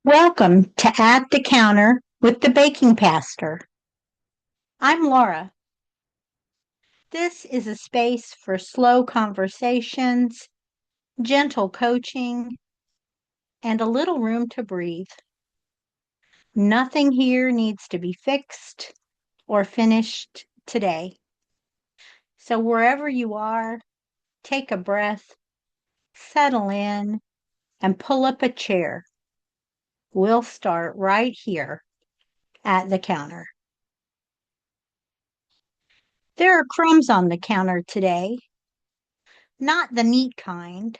Welcome to At the Counter with the Baking Pastor. I'm Laura. This is a space for slow conversations, gentle coaching, and a little room to breathe. Nothing here needs to be fixed or finished today. So wherever you are, take a breath, settle in, and pull up a chair. We'll start right here at the counter. There are crumbs on the counter today. Not the neat kind,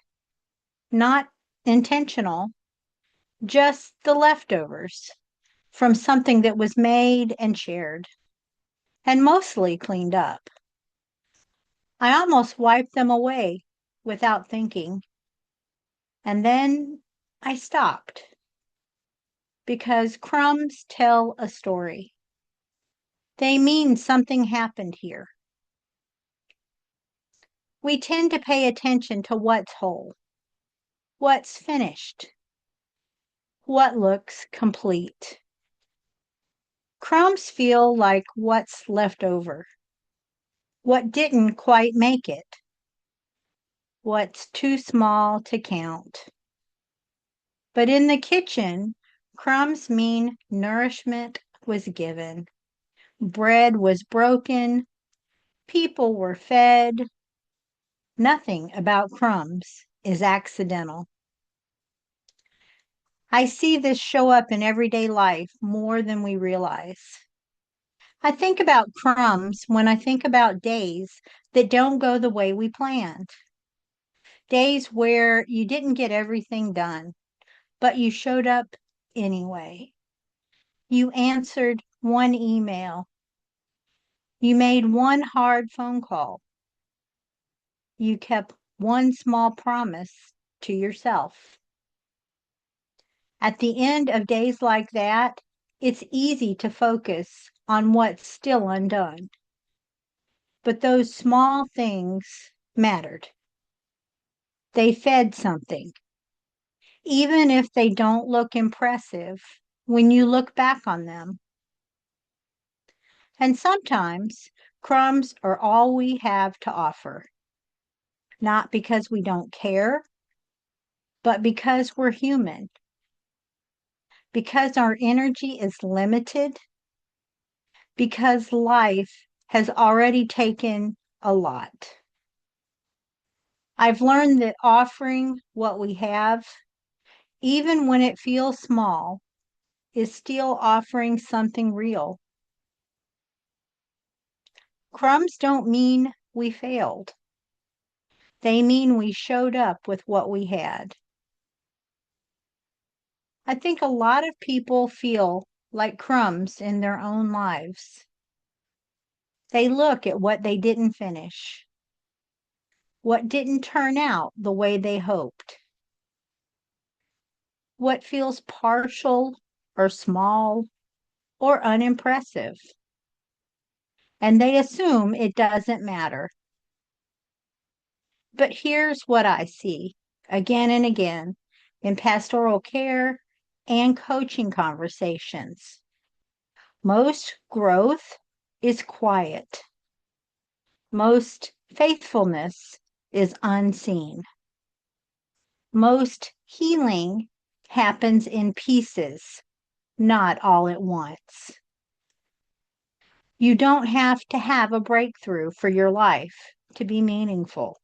not intentional, just the leftovers from something that was made and shared and mostly cleaned up. I almost wiped them away without thinking. And then I stopped because crumbs tell a story. They mean something happened here. We tend to pay attention to what's whole, what's finished, what looks complete. Crumbs feel like what's left over, what didn't quite make it, what's too small to count. But in the kitchen, crumbs mean nourishment was given, bread was broken, people were fed. Nothing about crumbs is accidental. I see this show up in everyday life more than we realize. I think about crumbs when I think about days that don't go the way we planned. Days where you didn't get everything done, but you showed up anyway. You answered one email. You made one hard phone call. You kept one small promise to yourself. At the end of days like that, it's easy to focus on what's still undone. But those small things mattered. They fed something, even if they don't look impressive when you look back on them. And sometimes crumbs are all we have to offer, not because we don't care, but because we're human, because our energy is limited, because life has already taken a lot. I've learned that offering what we have, even when it feels small, is still offering something real. Crumbs don't mean we failed. They mean we showed up with what we had. I think a lot of people feel like crumbs in their own lives. They look at what they didn't finish, what didn't turn out the way they hoped, what feels partial or small or unimpressive, and they assume it doesn't matter. But here's what I see again and again in pastoral care and coaching conversations. Most growth is quiet. Most faithfulness is unseen. Most healing happens in pieces, not all at once. You don't have to have a breakthrough for your life to be meaningful.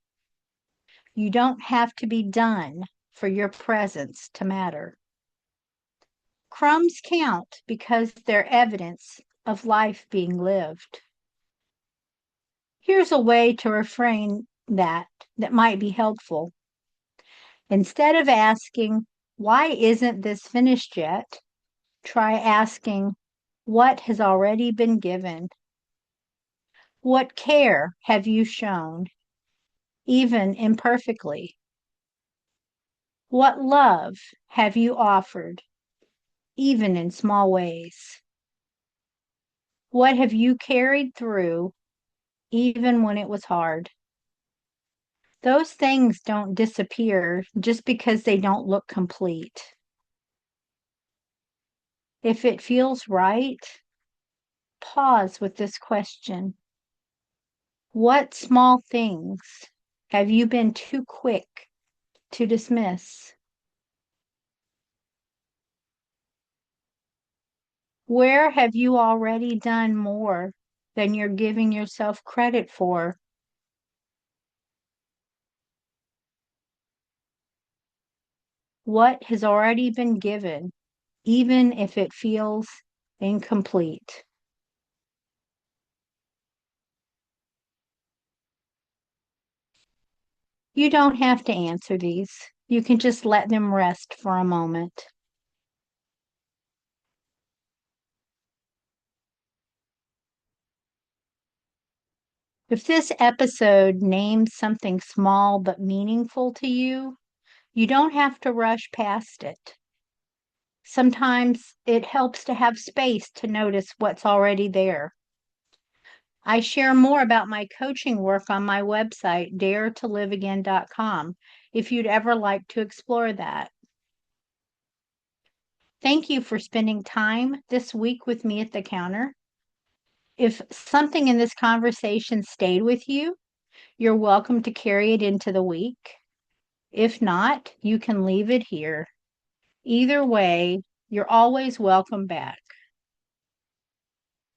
You don't have to be done for your presence to matter. Crumbs count because they're evidence of life being lived. Here's a way to reframe that might be helpful. Instead of asking, why isn't this finished yet? Try asking, what has already been given? What care have you shown, even imperfectly? What love have you offered, even in small ways? What have you carried through, even when it was hard? Those things don't disappear just because they don't look complete. If it feels right, pause with this question. What small things have you been too quick to dismiss? Where have you already done more than you're giving yourself credit for? What has already been given, even if it feels incomplete? You don't have to answer these. You can just let them rest for a moment. If this episode names something small but meaningful to you, you don't have to rush past it. Sometimes it helps to have space to notice what's already there. I share more about my coaching work on my website, daretoliveagain.com, if you'd ever like to explore that. Thank you for spending time this week with me at the counter. If something in this conversation stayed with you, you're welcome to carry it into the week. If not, you can leave it here. Either way, you're always welcome back.